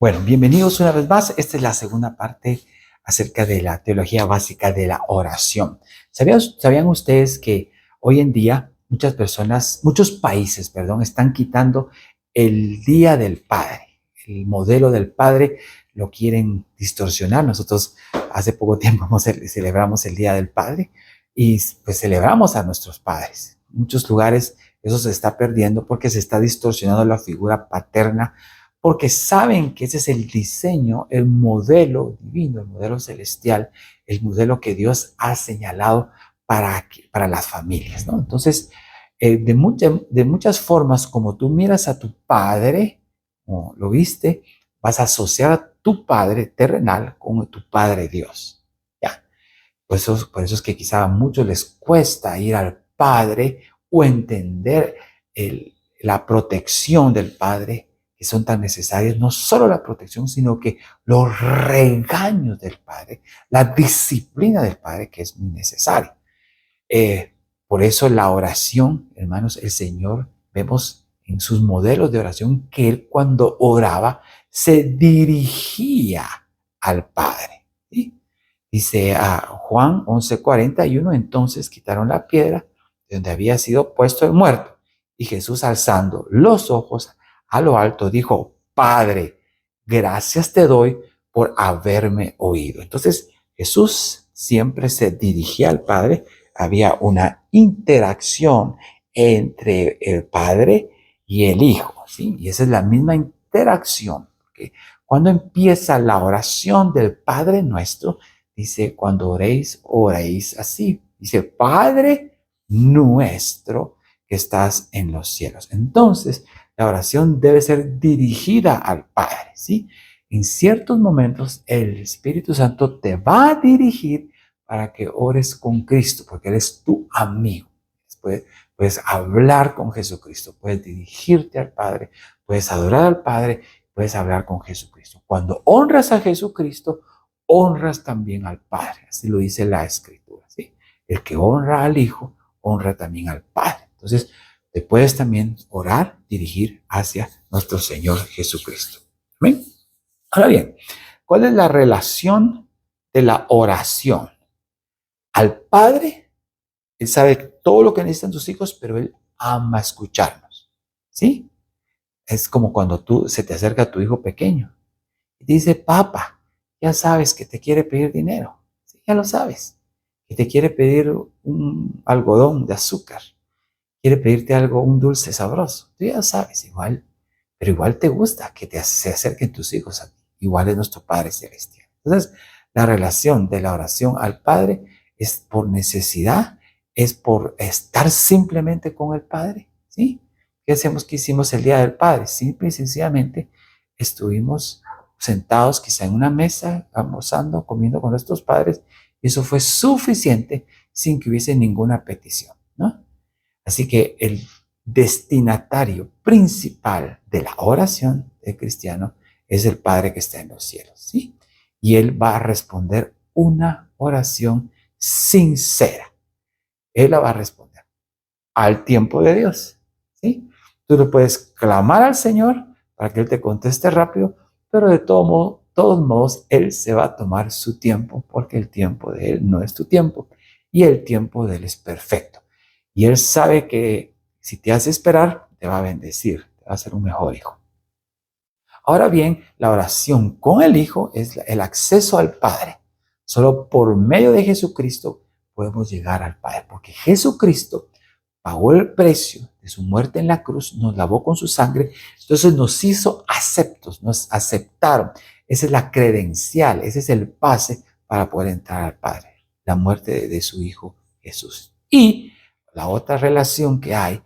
Bueno, bienvenidos una vez más. Esta es la segunda parte acerca de la teología básica de la oración. ¿Sabían ustedes que hoy en día muchos países, están quitando el Día del Padre? El modelo del Padre lo quieren distorsionar. Nosotros hace poco tiempo celebramos el Día del Padre y pues celebramos a nuestros padres. En muchos lugares eso se está perdiendo porque se está distorsionando la figura paterna, porque saben que ese es el diseño, el modelo divino, el modelo celestial, el modelo que Dios ha señalado para las familias, ¿no? Entonces, de muchas formas, como tú miras a tu padre, como lo viste, vas a asociar a tu padre terrenal con tu padre Dios, ¿ya? Por eso es que quizá a muchos les cuesta ir al padre o entender la protección del padre, que son tan necesarias, no solo la protección, sino que los regaños del Padre, la disciplina del Padre, que es muy necesaria. Por eso la oración, hermanos, el Señor, vemos en sus modelos de oración que Él cuando oraba se dirigía al Padre, ¿sí? Dice a Juan 11:41, entonces quitaron la piedra de donde había sido puesto el muerto, y Jesús, alzando los ojos a lo alto, dijo: Padre, gracias te doy por haberme oído. Entonces Jesús siempre se dirigía al Padre. Había una interacción entre el Padre y el Hijo, ¿sí? Y esa es la misma interacción, porque cuando empieza la oración del Padre Nuestro, dice: cuando oréis, oréis así. Dice: Padre nuestro que estás en los cielos. Entonces, la oración debe ser dirigida al Padre, ¿sí? En ciertos momentos, el Espíritu Santo te va a dirigir para que ores con Cristo, porque Él es tu amigo. Puedes hablar con Jesucristo, puedes dirigirte al Padre, puedes adorar al Padre, puedes hablar con Jesucristo. Cuando honras a Jesucristo, honras también al Padre. Así lo dice la Escritura, ¿sí? El que honra al Hijo, honra también al Padre. Entonces, te puedes también orar, dirigir hacia nuestro Señor Jesucristo. ¿Amén? Ahora bien, ¿cuál es la relación de la oración? Al Padre, Él sabe todo lo que necesitan tus hijos, pero Él ama escucharnos, ¿sí? Es como cuando se te acerca a tu hijo pequeño y te dice: papá, ya sabes que te quiere pedir dinero, ¿sí? Ya lo sabes, que te quiere pedir un algodón de azúcar, quiere pedirte algo, un dulce sabroso. Tú ya sabes, pero igual te gusta que se acerquen tus hijos a ti. Igual es nuestro Padre Celestial. Entonces, la relación de la oración al Padre es por necesidad, es por estar simplemente con el Padre, ¿sí? ¿Qué hacemos? ¿Qué hicimos el Día del Padre? Simple y sencillamente estuvimos sentados quizá en una mesa, almorzando, comiendo con nuestros padres, y eso fue suficiente sin que hubiese ninguna petición, ¿no? Así que el destinatario principal de la oración del cristiano es el Padre que está en los cielos, ¿sí? Y Él va a responder una oración sincera. Él la va a responder al tiempo de Dios, ¿sí? Tú le puedes clamar al Señor para que Él te conteste rápido, pero de todos modos, Él se va a tomar su tiempo, porque el tiempo de Él no es tu tiempo, y el tiempo de Él es perfecto. Y Él sabe que si te hace esperar, te va a bendecir, te va a hacer un mejor hijo. Ahora bien, la oración con el Hijo es el acceso al Padre. Solo por medio de Jesucristo podemos llegar al Padre, porque Jesucristo pagó el precio de su muerte en la cruz, nos lavó con su sangre, entonces nos hizo aceptos, nos aceptaron. Esa es la credencial, ese es el pase para poder entrar al Padre, la muerte de su Hijo Jesús. Y la otra relación que hay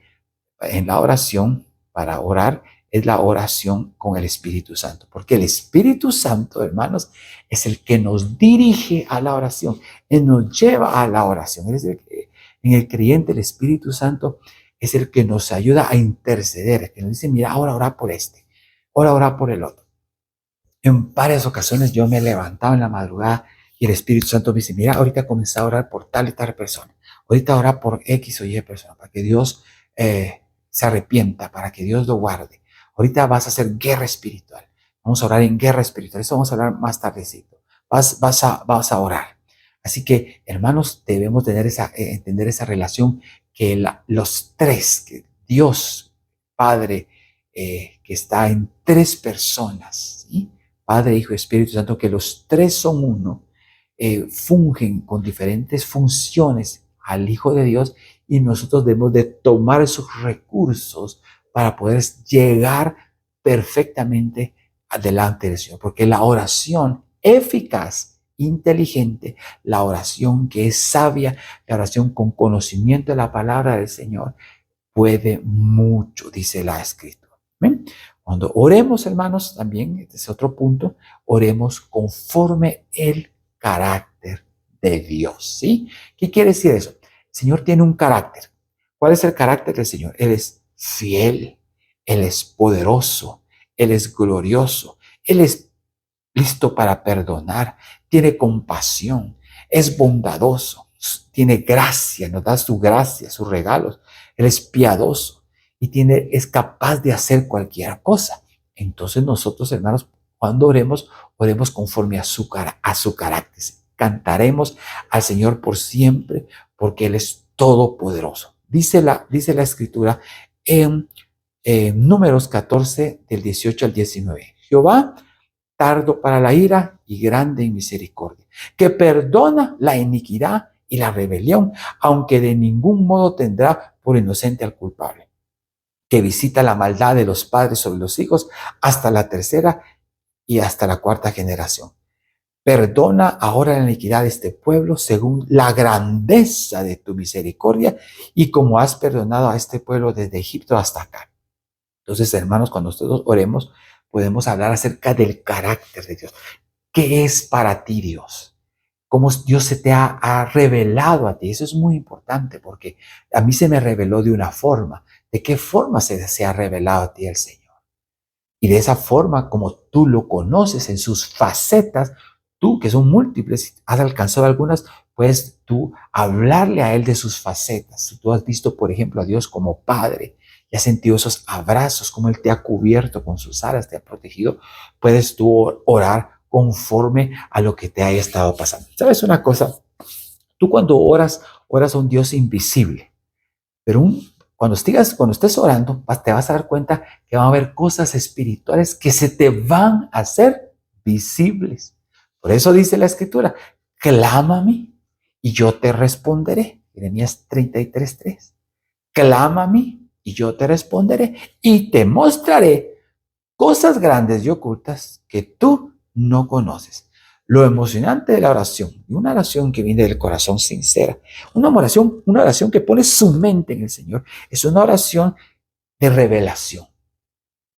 en la oración para orar es la oración con el Espíritu Santo, porque el Espíritu Santo, hermanos, es el que nos dirige a la oración, Él nos lleva a la oración. En el creyente, el Espíritu Santo es el que nos ayuda a interceder, que nos dice: mira, ahora ora por este, ahora ora por el otro. En varias ocasiones yo me levantaba en la madrugada y el Espíritu Santo me dice: mira, ahorita comencé a orar por tal y tal persona, ahorita ora por X o Y persona, para que Dios se arrepienta, para que Dios lo guarde. Ahorita vas a hacer guerra espiritual. Vamos a orar en guerra espiritual. Eso vamos a hablar más tardecito. Vas a orar. Así que, hermanos, debemos tener entender esa relación que los tres, que Dios, Padre, que está en tres personas, ¿sí? Padre, Hijo y Espíritu Santo, que los tres son uno, fungen con diferentes funciones al Hijo de Dios, y nosotros debemos de tomar esos recursos para poder llegar perfectamente adelante del Señor, porque la oración eficaz, inteligente, la oración que es sabia, la oración con conocimiento de la palabra del Señor, puede mucho, dice la Escritura. ¿Ven? Cuando oremos, hermanos, también, este es otro punto, oremos conforme el carácter de Dios, ¿sí? ¿Qué quiere decir eso? El Señor tiene un carácter. ¿Cuál es el carácter del Señor? Él es fiel, Él es poderoso, Él es glorioso, Él es listo para perdonar, tiene compasión, es bondadoso, tiene gracia, nos da su gracia, sus regalos. Él es piadoso y es capaz de hacer cualquier cosa. Entonces nosotros, hermanos, cuando oremos, oremos conforme a su carácter. Cantaremos al Señor por siempre, porque Él es todopoderoso. Dice la Escritura en Números 14, del 18 al 19. Jehová, tardo para la ira y grande en misericordia, que perdona la iniquidad y la rebelión, aunque de ningún modo tendrá por inocente al culpable, que visita la maldad de los padres sobre los hijos hasta la tercera y hasta la cuarta generación. Perdona ahora la iniquidad de este pueblo según la grandeza de tu misericordia, y como has perdonado a este pueblo desde Egipto hasta acá. Entonces, hermanos, cuando nosotros oremos, podemos hablar acerca del carácter de Dios. ¿Qué es para ti Dios? ¿Cómo Dios se te ha revelado a ti? Eso es muy importante, porque a mí se me reveló de una forma. ¿De qué forma se ha revelado a ti el Señor? Y de esa forma, como tú lo conoces en sus facetas, tú, que son múltiples, has alcanzado algunas, puedes tú hablarle a Él de sus facetas. Si tú has visto, por ejemplo, a Dios como Padre y has sentido esos abrazos, como Él te ha cubierto con sus alas, te ha protegido, puedes tú orar conforme a lo que te haya estado pasando. ¿Sabes una cosa? Tú cuando oras a un Dios invisible, pero cuando estés orando, te vas a dar cuenta que van a haber cosas espirituales que se te van a hacer visibles. Por eso dice la Escritura, clama a mí y yo te responderé. Jeremías 33:3. Clama a mí y yo te responderé y te mostraré cosas grandes y ocultas que tú no conoces. Lo emocionante de la oración, y una oración que viene del corazón sincera, una oración que pone su mente en el Señor, es una oración de revelación.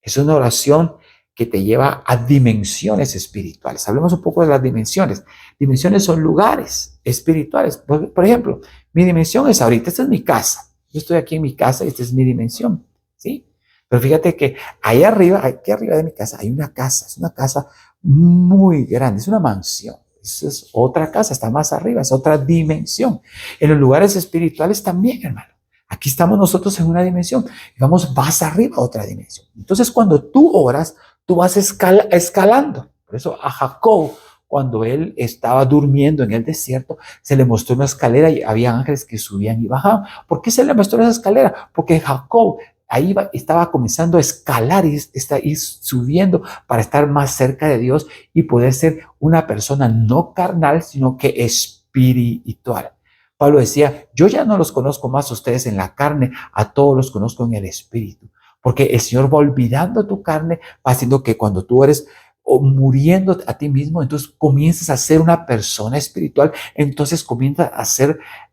Es una oración que te lleva a dimensiones espirituales. Hablemos un poco de las dimensiones. Dimensiones son lugares espirituales. Por ejemplo, mi dimensión es ahorita, esta es mi casa. Yo estoy aquí en mi casa y esta es mi dimensión, ¿sí? Pero fíjate que ahí arriba, aquí arriba de mi casa, hay una casa. Es una casa muy grande, es una mansión. Esa es otra casa, está más arriba, es otra dimensión. En los lugares espirituales también, hermano. Aquí estamos nosotros en una dimensión y vamos más arriba a otra dimensión. Entonces, cuando tú oras, tú vas escalando. Por eso a Jacob, cuando él estaba durmiendo en el desierto, se le mostró una escalera y había ángeles que subían y bajaban. ¿Por qué se le mostró esa escalera? Porque Jacob ahí estaba comenzando a escalar y ir subiendo para estar más cerca de Dios y poder ser una persona no carnal, sino que espiritual. Pablo decía, yo ya no los conozco más a ustedes en la carne, a todos los conozco en el espíritu. Porque el Señor va olvidando tu carne, va haciendo que cuando tú eres muriendo a ti mismo, entonces comienzas a ser una persona espiritual, entonces comienzas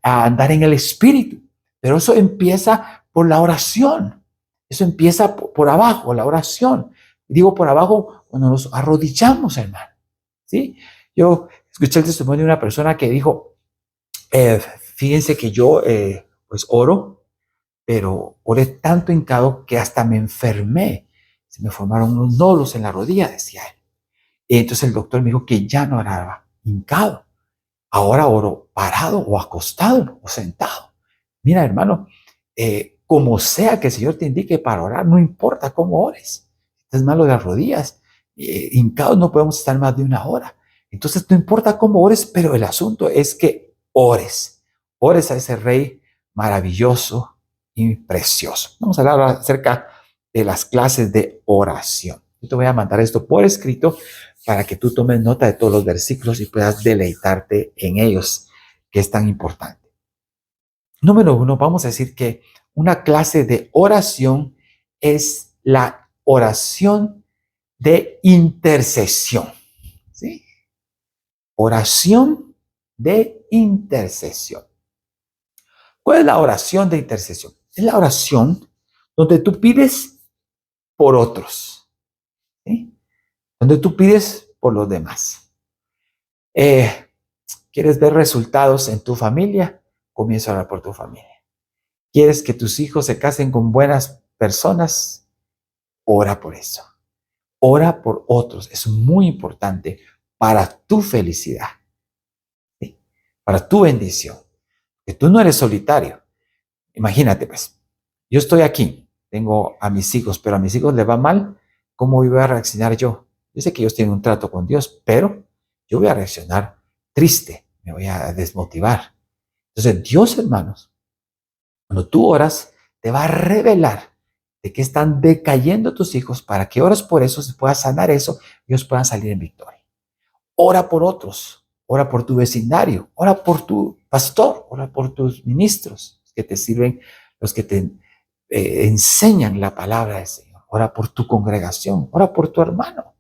a andar en el espíritu. Pero eso empieza por la oración. Eso empieza por abajo, la oración. Digo por abajo cuando nos arrodillamos, hermano. ¿Sí? Yo escuché el testimonio de una persona que dijo, fíjense que yo pues oro, pero oré tanto hincado que hasta me enfermé. Se me formaron unos nódulos en la rodilla, decía él. Y entonces el doctor me dijo que ya no oraba hincado. Ahora oro parado o acostado o sentado. Mira, hermano, como sea que el Señor te indique para orar, no importa cómo ores. Si estás malo de las rodillas, hincados no podemos estar más de una hora. Entonces no importa cómo ores, pero el asunto es que ores. Ores a ese Rey maravilloso y precioso. Vamos a hablar ahora acerca de las clases de oración. Yo te voy a mandar esto por escrito para que tú tomes nota de todos los versículos y puedas deleitarte en ellos, que es tan importante. Número uno, vamos a decir que una clase de oración es la oración de intercesión. ¿Sí? Oración de intercesión. ¿Cuál es la oración de intercesión? Es la oración donde tú pides por otros, ¿sí? Donde tú pides por los demás. ¿Quieres ver resultados en tu familia? Comienza a orar por tu familia. ¿Quieres que tus hijos se casen con buenas personas? Ora por eso. Ora por otros. Es muy importante para tu felicidad, ¿sí? Para tu bendición. Que tú no eres solitario. Imagínate, pues, yo estoy aquí, tengo a mis hijos, pero a mis hijos les va mal, ¿cómo voy a reaccionar yo? Yo sé que ellos tienen un trato con Dios, pero yo voy a reaccionar triste, me voy a desmotivar. Entonces, Dios, hermanos, cuando tú oras, te va a revelar de que están decayendo tus hijos para que ores por eso, se pueda sanar eso, y ellos puedan salir en victoria. Ora por otros, ora por tu vecindario, ora por tu pastor, ora por tus ministros que te sirven, los que te enseñan la palabra del Señor. Ora por tu congregación, ora por tu hermano.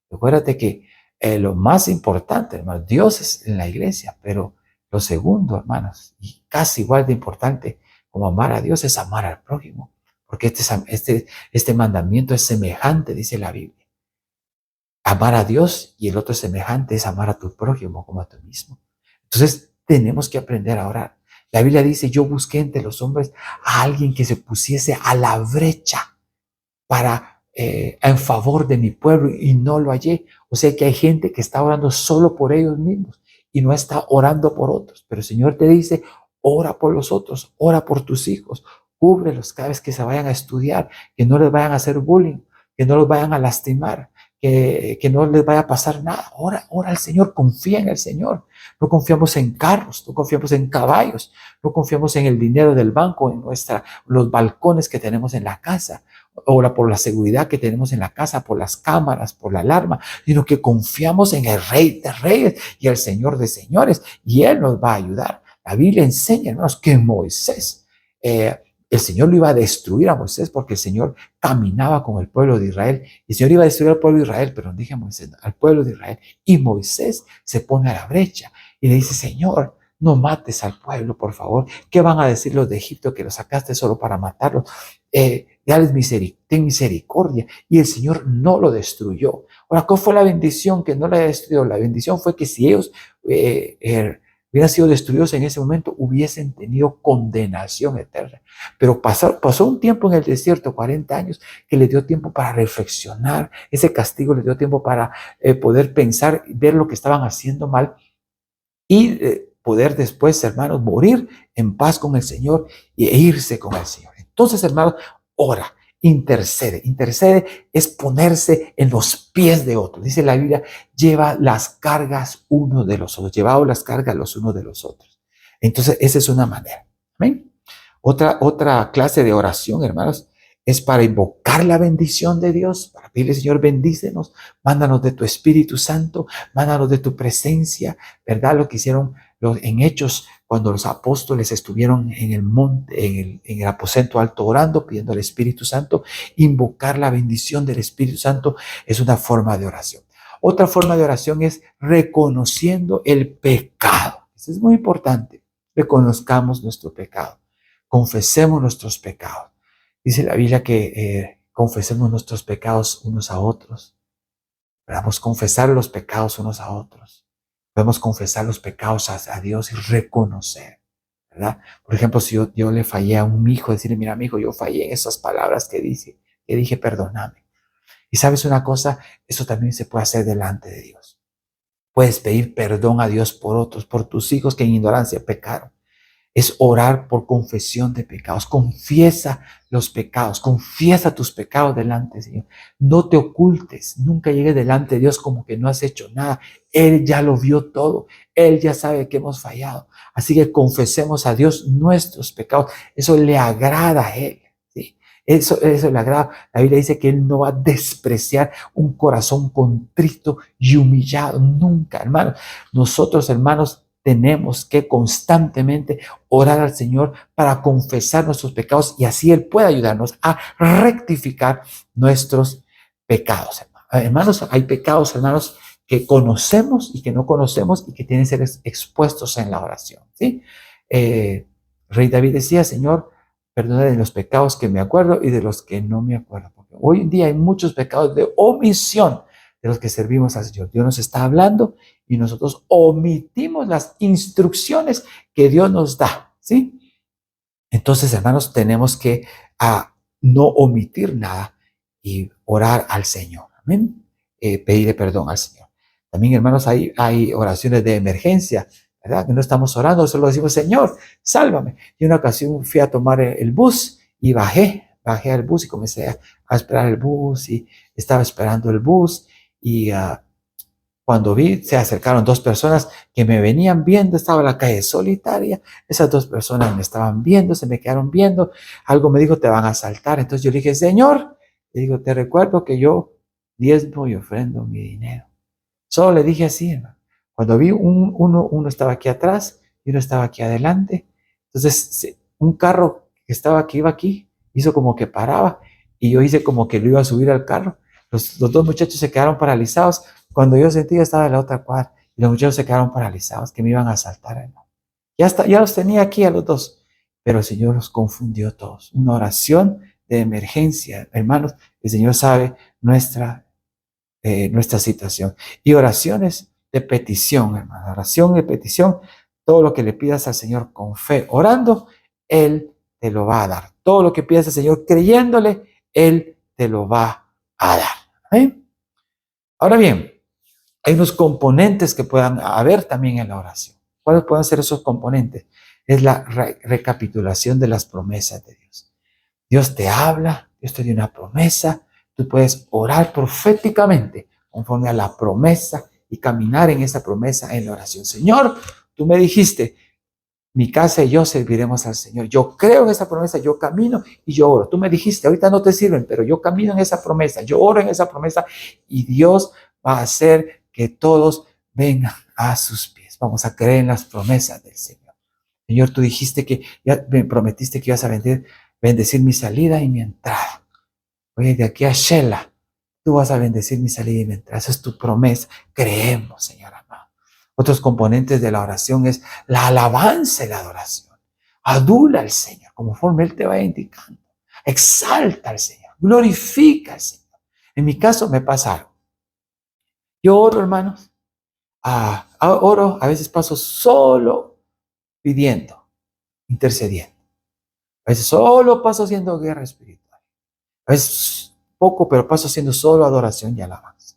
Recuérdate que lo más importante, hermanos, Dios es en la iglesia, pero lo segundo, hermanos, y casi igual de importante como amar a Dios es amar al prójimo, porque este mandamiento es semejante, dice la Biblia. Amar a Dios y el otro semejante es amar a tu prójimo como a ti mismo. Entonces tenemos que aprender a orar. La Biblia dice, yo busqué entre los hombres a alguien que se pusiese a la brecha para en favor de mi pueblo y no lo hallé. O sea que hay gente que está orando solo por ellos mismos y no está orando por otros. Pero el Señor te dice, ora por los otros, ora por tus hijos, cúbrelos cada vez que se vayan a estudiar, que no les vayan a hacer bullying, que no los vayan a lastimar, que no les vaya a pasar nada. Ora al Señor, confía en el Señor. No confiamos en carros, no confiamos en caballos, no confiamos en el dinero del banco, en los balcones que tenemos en la casa. Ora por la seguridad que tenemos en la casa, por las cámaras, por la alarma, sino que confiamos en el Rey de Reyes y el Señor de Señores, y Él nos va a ayudar. La Biblia enseña, hermanos, que Moisés, el Señor lo iba a destruir a Moisés porque el Señor caminaba con el pueblo de Israel. Y el Señor iba a destruir al pueblo de Israel, pero no dije a Moisés, al pueblo de Israel. Y Moisés se pone a la brecha y le dice, Señor, no mates al pueblo, por favor. ¿Qué van a decir los de Egipto que los sacaste solo para matarlos? Dales ten misericordia. Y el Señor no lo destruyó. Ahora, ¿cuál fue la bendición que no la destruyó? La bendición fue que si ellos hubieran sido destruidos en ese momento, hubiesen tenido condenación eterna. Pero pasó un tiempo en el desierto, 40 años, que le dio tiempo para reflexionar. Ese castigo le dio tiempo para poder pensar, ver lo que estaban haciendo mal y poder después, hermanos, morir en paz con el Señor e irse con el Señor. Entonces, hermanos, ora, intercede. Intercede es ponerse en los pies de otros. Dice la Biblia, lleva las cargas uno de los otros. Llevaos las cargas los unos de los otros. Entonces, esa es una manera. ¿Amén? Otra clase de oración, hermanos, es para invocar la bendición de Dios, para pedirle, Señor, bendícenos, mándanos de tu Espíritu Santo, mándanos de tu presencia, ¿verdad? Lo que hicieron en Hechos cuando los apóstoles estuvieron en el monte, en el aposento alto orando, pidiendo al Espíritu Santo. Invocar la bendición del Espíritu Santo es una forma de oración. Otra forma de oración es reconociendo el pecado. Eso es muy importante. Reconozcamos nuestro pecado. Confesemos nuestros pecados. Dice la Biblia que confesemos nuestros pecados unos a otros. Podemos confesar los pecados unos a otros. Podemos confesar los pecados a Dios y reconocer, ¿verdad? Por ejemplo, si yo le fallé a un hijo, decirle, mira, mi hijo, yo fallé en esas palabras que dije, perdóname. Y sabes una cosa, eso también se puede hacer delante de Dios. Puedes pedir perdón a Dios por otros, por tus hijos que en ignorancia pecaron. Es orar por confesión de pecados. Confiesa los pecados, confiesa tus pecados delante del Señor. No te ocultes, nunca llegues delante de Dios como que no has hecho nada. Él ya lo vio todo, Él ya sabe que hemos fallado. Así que confesemos a Dios nuestros pecados. Eso le agrada a Él. ¿Sí? Eso le agrada. La Biblia dice que Él no va a despreciar un corazón contrito y humillado. Nunca, hermanos. Nosotros, hermanos, tenemos que constantemente orar al Señor para confesar nuestros pecados y así Él puede ayudarnos a rectificar nuestros pecados. Hermanos, hay pecados, hermanos, que conocemos y que no conocemos y que tienen que ser expuestos en la oración. ¿Sí? Rey David decía, Señor, perdona de los pecados que me acuerdo y de los que no me acuerdo. Porque hoy en día hay muchos pecados de omisión de los que servimos al Señor. Dios nos está hablando y nosotros omitimos las instrucciones que Dios nos da, ¿sí? Entonces, hermanos, tenemos que no omitir nada y orar al Señor, amén. Pedirle perdón al Señor. También, hermanos, hay oraciones de emergencia, ¿verdad? Que no estamos orando, solo decimos, Señor, sálvame. Y una ocasión fui a tomar el bus y bajé al bus y comencé a esperar el bus y estaba esperando el bus y cuando vi, se acercaron dos personas que me venían viendo, estaba en la calle solitaria, esas dos personas me estaban viendo, se me quedaron viendo, algo me dijo, te van a asaltar. Entonces yo le dije, Señor, le digo, te recuerdo que yo diezmo y ofrendo mi dinero. Solo le dije así, hermano. Cuando vi uno estaba aquí atrás y uno estaba aquí adelante. Entonces un carro que estaba aquí, iba aquí, hizo como que paraba y yo hice como que lo iba a subir al carro. Los dos muchachos se quedaron paralizados. Cuando yo sentí que estaba en la otra cuadra y los muchachos se quedaron paralizados, que me iban a asaltar, hermano. Ya los tenía aquí a los dos, pero el Señor los confundió todos. Una oración de emergencia, hermanos. El Señor sabe nuestra situación. Y oraciones de petición, hermano. Oración de petición, todo lo que le pidas al Señor con fe, orando, Él te lo va a dar. Todo lo que pidas al Señor creyéndole, Él te lo va a dar. ¿Eh? Ahora bien, hay unos componentes que puedan haber también en la oración. ¿Cuáles pueden ser esos componentes? Es la recapitulación de las promesas de Dios. Dios te habla, Dios te dio una promesa, tú puedes orar proféticamente conforme a la promesa y caminar en esa promesa en la oración. Señor, tú me dijiste, mi casa y yo serviremos al Señor. Yo creo en esa promesa, yo camino y yo oro. Tú me dijiste, ahorita no te sirven, pero yo camino en esa promesa, yo oro en esa promesa y Dios va a hacer que todos vengan a sus pies. Vamos a creer en las promesas del Señor. Señor, tú dijiste que ya me prometiste que ibas a bendecir mi salida y mi entrada. Oye, de aquí a Shela, tú vas a bendecir mi salida y mi entrada. Esa es tu promesa. Creemos, Señor amado. Otros componentes de la oración es la alabanza y la adoración. Adula al Señor, conforme Él te va indicando. Exalta al Señor, glorifica al Señor. En mi caso me pasa algo. Yo oro, hermanos. Oro, a veces paso solo pidiendo, intercediendo. A veces solo paso haciendo guerra espiritual. A veces poco, pero paso haciendo solo adoración y alabanza.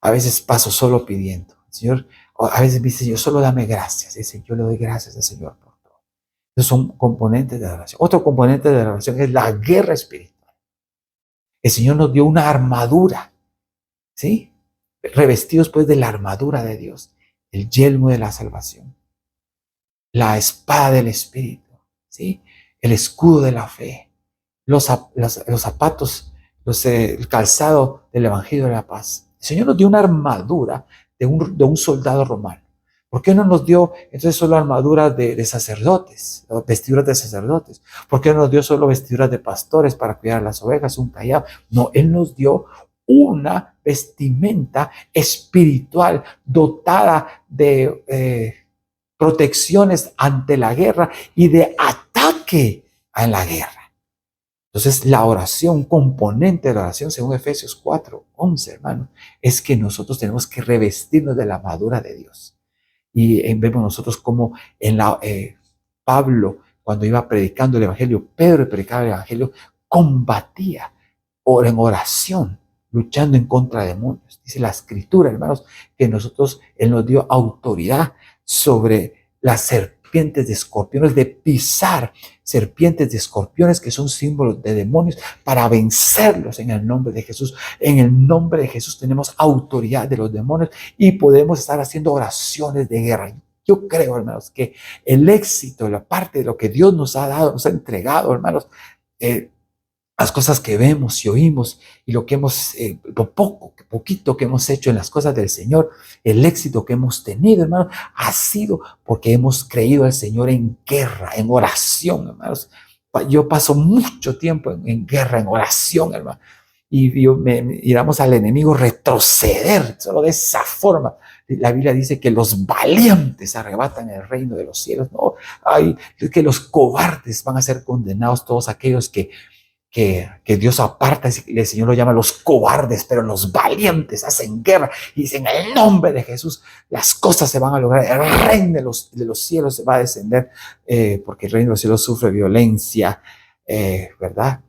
A veces paso solo pidiendo. Señor, a veces me dice, Señor, solo dame gracias. Dice, yo le doy gracias al Señor por todo. Esos son componentes de la oración. Otro componente de la oración es la guerra espiritual. El Señor nos dio una armadura, ¿sí? Revestidos pues de la armadura de Dios, el yelmo de la salvación, la espada del Espíritu, ¿sí? El escudo de la fe, los zapatos, el calzado del Evangelio de la paz. El Señor nos dio una armadura de un soldado romano. ¿Por qué no nos dio entonces solo armaduras de sacerdotes, vestiduras de sacerdotes? ¿Por qué no nos dio solo vestiduras de pastores para cuidar las ovejas, un callado? No, Él nos dio una vestimenta espiritual dotada de protecciones ante la guerra y de ataque en la guerra. Entonces, la oración, un componente de la oración, según Efesios 4:11, hermanos, es que nosotros tenemos que revestirnos de la armadura de Dios. Y vemos nosotros como Pablo, cuando iba predicando el Evangelio, Pedro predicaba el Evangelio, combatía en oración, luchando en contra de demonios. Dice la Escritura, hermanos, que él nos dio autoridad sobre las serpientes serpientes de escorpiones, de pisar serpientes de escorpiones que son símbolos de demonios para vencerlos en el nombre de Jesús. En el nombre de Jesús tenemos autoridad de los demonios y podemos estar haciendo oraciones de guerra. Yo creo, hermanos, que el éxito, la parte de lo que Dios nos ha dado, nos ha entregado, hermanos, las cosas que vemos y oímos y lo que hemos, poquito que hemos hecho en las cosas del Señor, el éxito que hemos tenido, hermanos, ha sido porque hemos creído al Señor en guerra, en oración, hermanos. Yo paso mucho tiempo en guerra, en oración, hermano. Y miramos al enemigo retroceder, solo de esa forma. La Biblia dice que los valientes arrebatan el reino de los cielos. No, que los cobardes van a ser condenados, todos aquellos que Dios aparta, el Señor lo llama los cobardes, pero los valientes hacen guerra y dicen en el nombre de Jesús las cosas se van a lograr, el reino de los cielos se va a descender, porque el reino de los cielos sufre violencia, ¿verdad?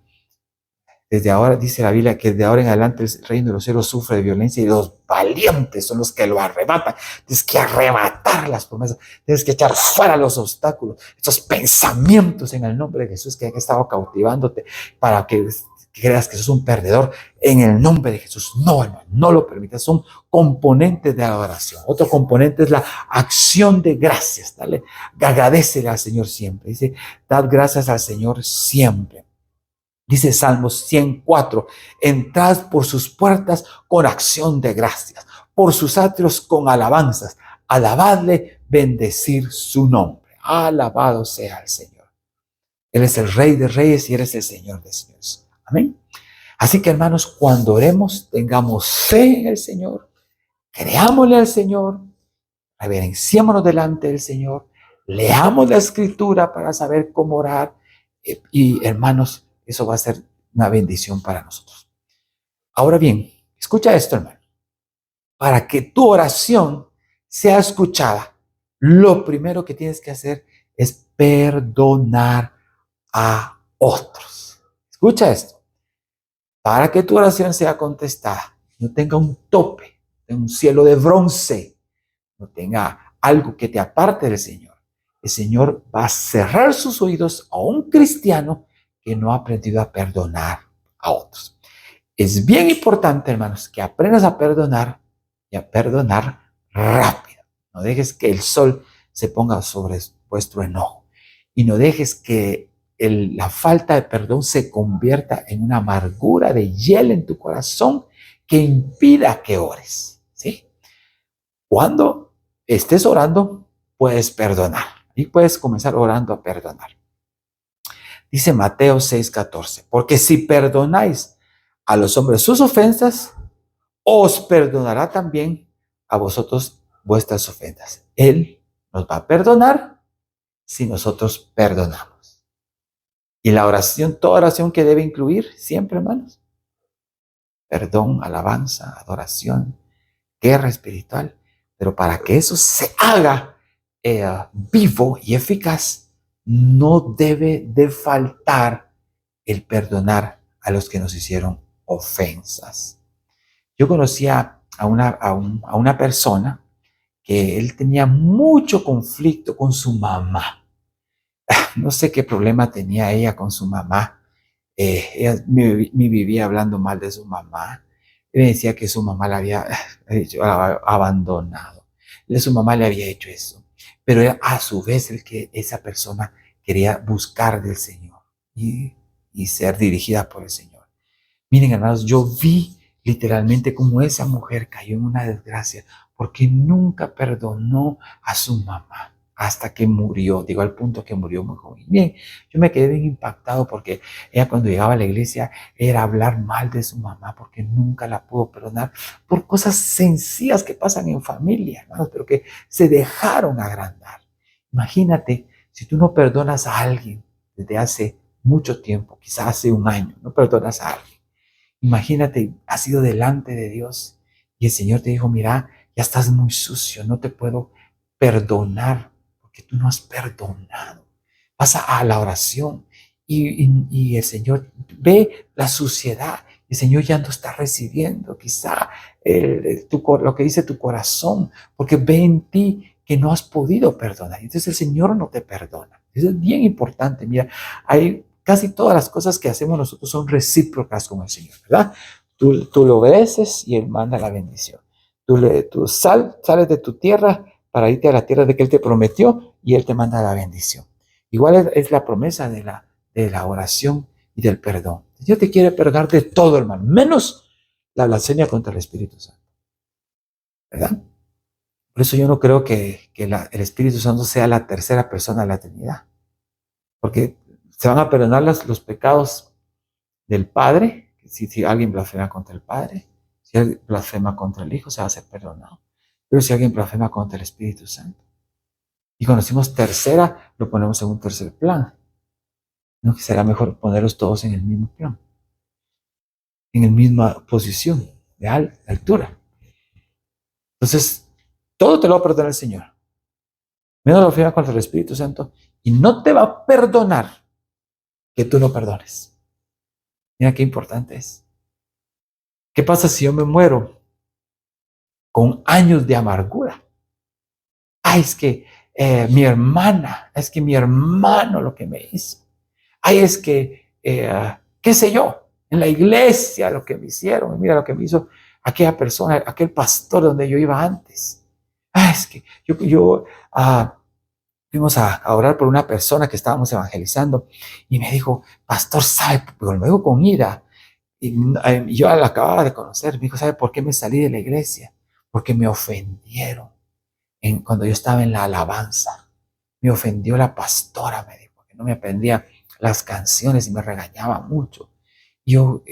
Desde ahora, dice la Biblia, que de ahora en adelante el reino de los cielos sufre violencia y los valientes son los que lo arrebatan. Tienes que arrebatar las promesas, tienes que echar fuera los obstáculos, esos pensamientos en el nombre de Jesús que han estado cautivándote para que creas que sos un perdedor. En el nombre de Jesús, no, hermano, no lo permitas. Son componentes de adoración. Otro componente es la acción de gracias. Dale, agradecele al Señor siempre. Dice, dad gracias al Señor siempre. Dice Salmos 104, entrad por sus puertas con acción de gracias, por sus atrios con alabanzas, alabadle, bendecir su nombre. Alabado sea el Señor. Él es el Rey de Reyes y Él es el Señor de Señores. Amén. Así que, hermanos, cuando oremos, tengamos fe en el Señor, creámosle al Señor, reverenciémonos delante del Señor, leamos la Escritura para saber cómo orar y, hermanos, eso va a ser una bendición para nosotros. Ahora bien, escucha esto, hermano. Para que tu oración sea escuchada, lo primero que tienes que hacer es perdonar a otros. Escucha esto. Para que tu oración sea contestada, no tenga un tope, un cielo de bronce, no tenga algo que te aparte del Señor. El Señor va a cerrar sus oídos a un cristiano que no ha aprendido a perdonar a otros. Es bien importante, hermanos, que aprendas a perdonar y a perdonar rápido. No dejes que el sol se ponga sobre vuestro enojo y no dejes que la falta de perdón se convierta en una amargura de hiel en tu corazón que impida que ores, ¿sí? Cuando estés orando, puedes perdonar y puedes comenzar orando a perdonar. Dice Mateo 6:14, porque si perdonáis a los hombres sus ofensas, os perdonará también a vosotros vuestras ofensas. Él nos va a perdonar si nosotros perdonamos. Y la oración, toda oración que debe incluir siempre, hermanos, perdón, alabanza, adoración, guerra espiritual. Pero para que eso se haga vivo y eficaz, no debe de faltar el perdonar a los que nos hicieron ofensas. Yo conocía a una persona que él tenía mucho conflicto con su mamá. No sé qué problema tenía ella con su mamá. Ella me vivía hablando mal de su mamá. Me decía que su mamá la había abandonado. Su mamá le había hecho eso. Pero era a su vez esa persona quería buscar del Señor y ser dirigida por el Señor. Miren, hermanos, yo vi literalmente cómo esa mujer cayó en una desgracia porque nunca perdonó a su mamá hasta que murió, digo al punto que murió muy joven. Bien, yo me quedé bien impactado porque ella cuando llegaba a la iglesia era hablar mal de su mamá porque nunca la pudo perdonar por cosas sencillas que pasan en familia, hermanos, pero que se dejaron agrandar. Imagínate, si tú no perdonas a alguien desde hace mucho tiempo, quizás hace un año, no perdonas a alguien. Imagínate, has ido delante de Dios y el Señor te dijo, mira, ya estás muy sucio, no te puedo perdonar porque tú no has perdonado. Vas a la oración y el Señor ve la suciedad. El Señor ya no está recibiendo quizá lo que dice tu corazón, porque ve en ti que no has podido perdonar. Entonces el Señor no te perdona. Eso es bien importante. Mira, hay casi todas las cosas que hacemos nosotros son recíprocas con el Señor, ¿verdad? Tú lo obedeces y Él manda la bendición. Tú sales de tu tierra para irte a la tierra de que Él te prometió y Él te manda la bendición. Igual es la promesa de la oración y del perdón. Dios te quiere perdonar de todo, hermano, menos la blasfemia contra el Espíritu Santo, ¿verdad? Por eso yo no creo que el Espíritu Santo sea la tercera persona de la Trinidad, porque se van a perdonar los pecados del Padre, si alguien blasfema contra el Padre, si alguien blasfema contra el Hijo, se va a ser perdonado. Pero si alguien blasfema contra el Espíritu Santo, y cuando decimos tercera, lo ponemos en un tercer plan, ¿no? Que será mejor ponerlos todos en el mismo plan, en la misma posición de altura. Entonces, todo te lo va a perdonar el Señor. Menos lo firma contra el Espíritu Santo y no te va a perdonar que tú no perdones. Mira qué importante es. ¿Qué pasa si yo me muero con años de amargura? Ay, es que mi hermana, es que mi hermano lo que me hizo. Ay, es que, qué sé yo, en la iglesia lo que me hicieron. Mira lo que me hizo aquella persona, aquel pastor donde yo iba antes. Ay, es que yo fuimos a orar por una persona que estábamos evangelizando y me dijo, pastor, ¿sabe? Pero lo digo con ira. Y yo la acababa de conocer. Me dijo, ¿sabe por qué me salí de la iglesia? Porque me ofendieron cuando yo estaba en la alabanza. Me ofendió la pastora, me dijo, que no me aprendía las canciones y me regañaba mucho. Yo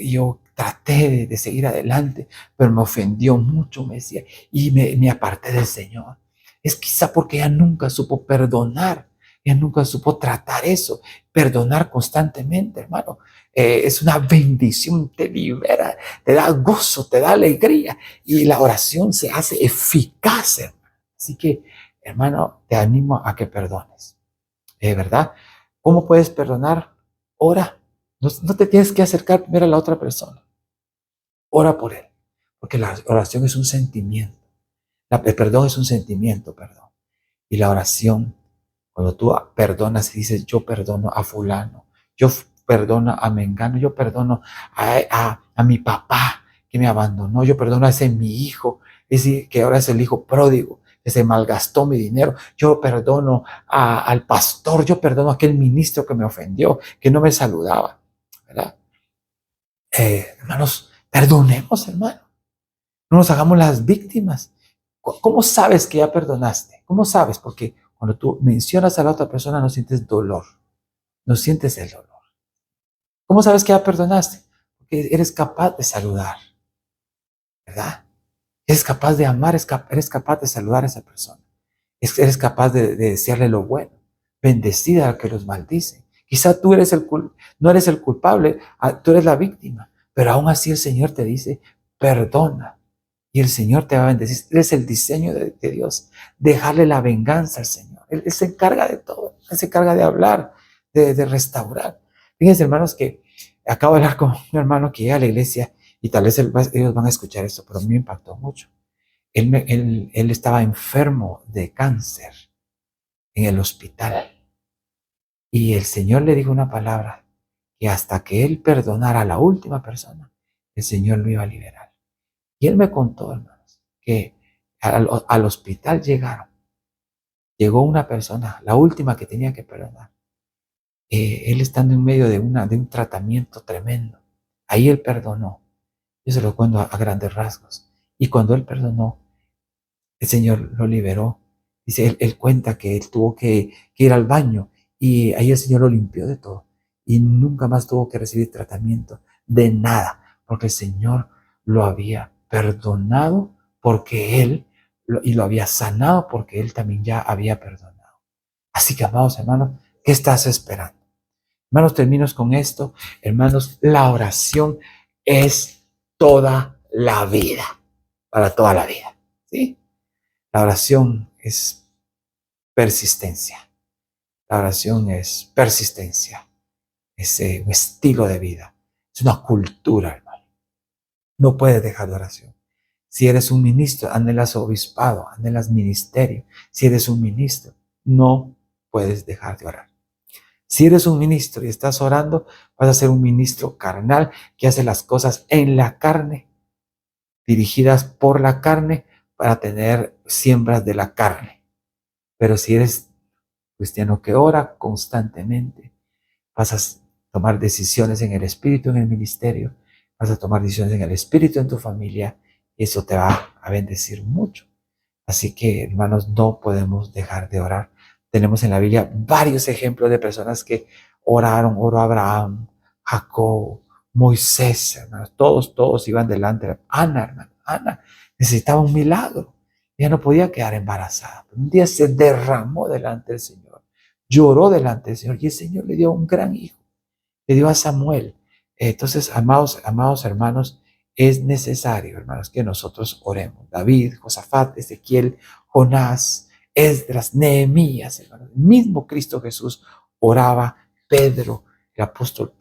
traté de seguir adelante, pero me ofendió mucho, me decía, y me aparté del Señor. Es quizá porque ella nunca supo perdonar, ella nunca supo tratar eso, perdonar constantemente, hermano. Es una bendición, te libera, te da gozo, te da alegría, y la oración se hace eficaz, hermano. Así que, hermano, te animo a que perdones, ¿verdad? ¿Cómo puedes perdonar? Ora. No te tienes que acercar primero a la otra persona. Ora por él, porque la oración es un sentimiento. El perdón es un sentimiento, perdón. Y la oración, cuando tú perdonas y dices, yo perdono a fulano, yo perdono a Mengano, yo perdono a mi papá que me abandonó, yo perdono a ese mi hijo, ese que ahora es el hijo pródigo, que se malgastó mi dinero, yo perdono al pastor, yo perdono a aquel ministro que me ofendió, que no me saludaba, ¿verdad? Hermanos, perdonemos, hermano. No nos hagamos las víctimas. ¿Cómo sabes que ya perdonaste? ¿Cómo sabes? Porque cuando tú mencionas a la otra persona no sientes dolor, no sientes el dolor. ¿Cómo sabes que ya perdonaste? Porque eres capaz de saludar, ¿verdad? Eres capaz de amar, eres capaz de saludar a esa persona. Eres capaz de desearle lo bueno. Bendecida al que los maldice. Quizá tú no eres el culpable, tú eres la víctima, pero aún así el Señor te dice, perdona. Y el Señor te va a bendecir. Es el diseño de Dios. Dejarle la venganza al Señor. Él se encarga de todo. Él se encarga de hablar, de restaurar. Fíjense, hermanos, que acabo de hablar con un hermano que llega a la iglesia y tal vez ellos van a escuchar esto, pero a mí me impactó mucho. Él estaba enfermo de cáncer en el hospital. Y el Señor le dijo una palabra que hasta que él perdonara a la última persona, el Señor lo iba a liberar. Y él me contó, hermanos, que al hospital llegó una persona, la última que tenía que perdonar. Él estando en medio de un tratamiento tremendo. Ahí él perdonó. Yo se lo cuento a grandes rasgos. Y cuando él perdonó, el Señor lo liberó. Dice, él cuenta que él tuvo que ir al baño y ahí el Señor lo limpió de todo. Y nunca más tuvo que recibir tratamiento de nada, porque el Señor lo había perdonado porque y lo había sanado porque él también ya había perdonado. Así que, amados hermanos, ¿qué estás esperando? Hermanos, termino con esto. Hermanos, la oración es toda la vida, para toda la vida, ¿sí? La oración es persistencia. La oración es persistencia. Es un estilo de vida. Es una cultura, hermano. No puedes dejar la oración. Si eres un ministro, anhelas obispado, anhelas ministerio. Si eres un ministro, no puedes dejar de orar. Si eres un ministro y estás orando, vas a ser un ministro carnal que hace las cosas en la carne, dirigidas por la carne para tener siembras de la carne. Pero si eres cristiano que ora constantemente, vas a tomar decisiones en el espíritu, en el ministerio, vas a tomar decisiones en el espíritu, en tu familia, y eso te va a bendecir mucho. Así que, hermanos, no podemos dejar de orar. Tenemos en la Biblia varios ejemplos de personas que oraron. Oró Abraham, Jacob, Moisés, hermanos. Todos iban delante. Ana, hermano, Ana necesitaba un milagro. Ella no podía quedar embarazada. Un día se derramó delante del Señor. Lloró delante del Señor y el Señor le dio un gran hijo. Le dio a Samuel. Entonces, amados hermanos, es necesario, hermanos, que nosotros oremos. David, Josafat, Ezequiel, Jonás, Esdras, Nehemías, hermanos. El mismo Cristo Jesús oraba. Pedro, el apóstol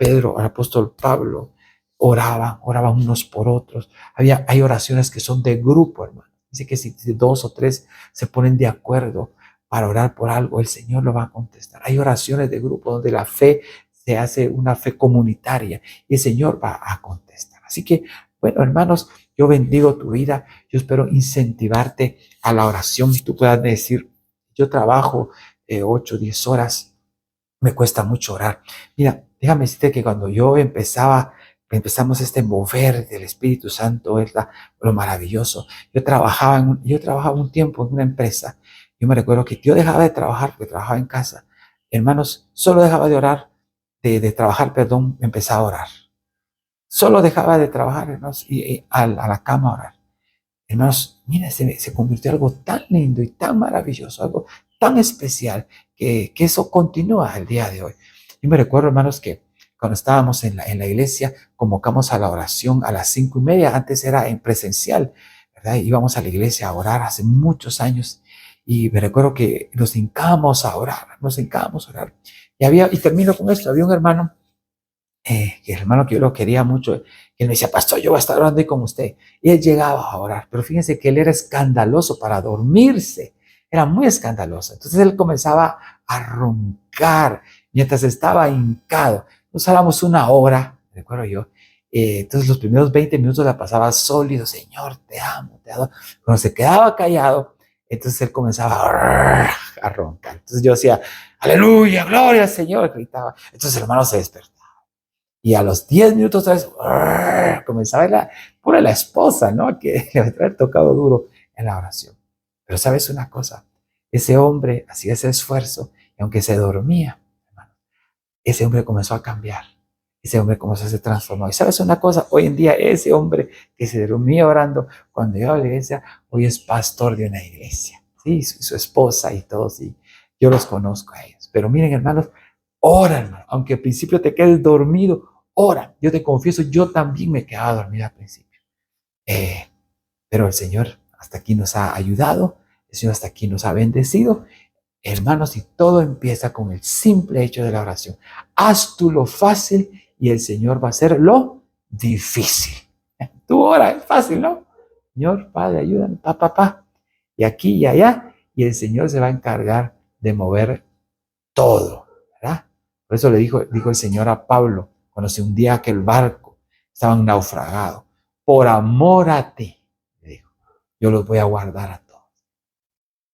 Pablo, oraban unos por otros. Hay oraciones que son de grupo, hermanos. Dice que si dos o tres se ponen de acuerdo para orar por algo, el Señor lo va a contestar. Hay oraciones de grupo donde la fe se hace una fe comunitaria y el Señor va a contestar. Así que, bueno, hermanos, yo bendigo tu vida. Yo espero incentivarte a la oración. Tú puedas decir, yo trabajo 8, 10 horas, me cuesta mucho orar. Mira, déjame decirte que cuando empezamos este mover del Espíritu Santo, es lo maravilloso. Yo trabajaba un tiempo en una empresa. Yo me recuerdo que yo dejaba de trabajar porque trabajaba en casa. Hermanos, solo dejaba de orar, de trabajar, perdón, empezaba a orar. Solo dejaba de trabajar, hermanos, y a la cama a orar. Hermanos, mira, se convirtió en algo tan lindo y tan maravilloso, algo tan especial, que eso continúa el día de hoy. Yo me recuerdo, hermanos, que cuando estábamos en la iglesia, convocamos a la oración a las 5:30, antes era en presencial, ¿verdad? Íbamos a la iglesia a orar hace muchos años, y me recuerdo que nos hincábamos a orar. Y termino con esto, había un hermano, que el hermano que yo lo quería mucho, que él me decía, pastor, yo voy a estar orando ahí con usted. Y él llegaba a orar, pero fíjense que él era escandaloso para dormirse, era muy escandaloso. Entonces él comenzaba a roncar mientras estaba hincado. Nos hablamos una hora, recuerdo yo. Entonces los primeros 20 minutos la pasaba sólido, Señor, te amo, te adoro. Cuando se quedaba callado, entonces él comenzaba a roncar. Entonces yo decía, aleluya, gloria al Señor, gritaba. Entonces el hermano se despertó. Y a los 10 minutos otra vez comenzaba la esposa, ¿no? Que le había tocado duro en la oración. Pero sabes una cosa, ese hombre hacía ese esfuerzo y aunque se dormía, hermano, ese hombre comenzó a cambiar. Ese hombre comenzó a se transformar. Y sabes una cosa, hoy en día ese hombre que se dormía orando cuando iba a la iglesia, hoy es pastor de una iglesia. Sí, su esposa y todos, y yo los conozco a ellos. Pero miren, hermanos, ora, hermano, aunque al principio te quedes dormido, ora. Yo te confieso, yo también me quedaba dormido al principio. Pero el Señor hasta aquí nos ha ayudado, el Señor hasta aquí nos ha bendecido. Hermanos, y todo empieza con el simple hecho de la oración. Haz tú lo fácil y el Señor va a hacer lo difícil. Tú ora, es fácil, ¿no? Señor, Padre, ayúdame, papá. Y aquí y allá, y el Señor se va a encargar de mover todo, ¿verdad? Por eso dijo el Señor a Pablo, cuando se hundía aquel barco, estaban naufragados. Por amor a ti, le dijo, yo los voy a guardar a todos.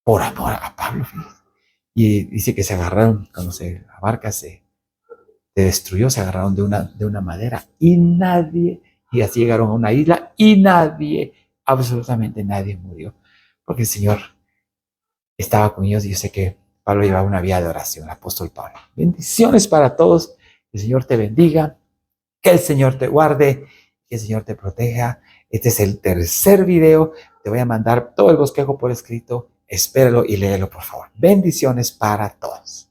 Por amor a Pablo, fíjate. Y dice que se agarraron, cuando la barca se destruyó, se agarraron de una madera y así llegaron a una isla y absolutamente nadie murió, porque el Señor estaba con ellos y yo sé que Pablo llevaba una vida de oración, el apóstol Pablo. Bendiciones para todos, que el Señor te bendiga, que el Señor te guarde, que el Señor te proteja. Este es el tercer video, te voy a mandar todo el bosquejo por escrito, espéralo y léelo por favor. Bendiciones para todos.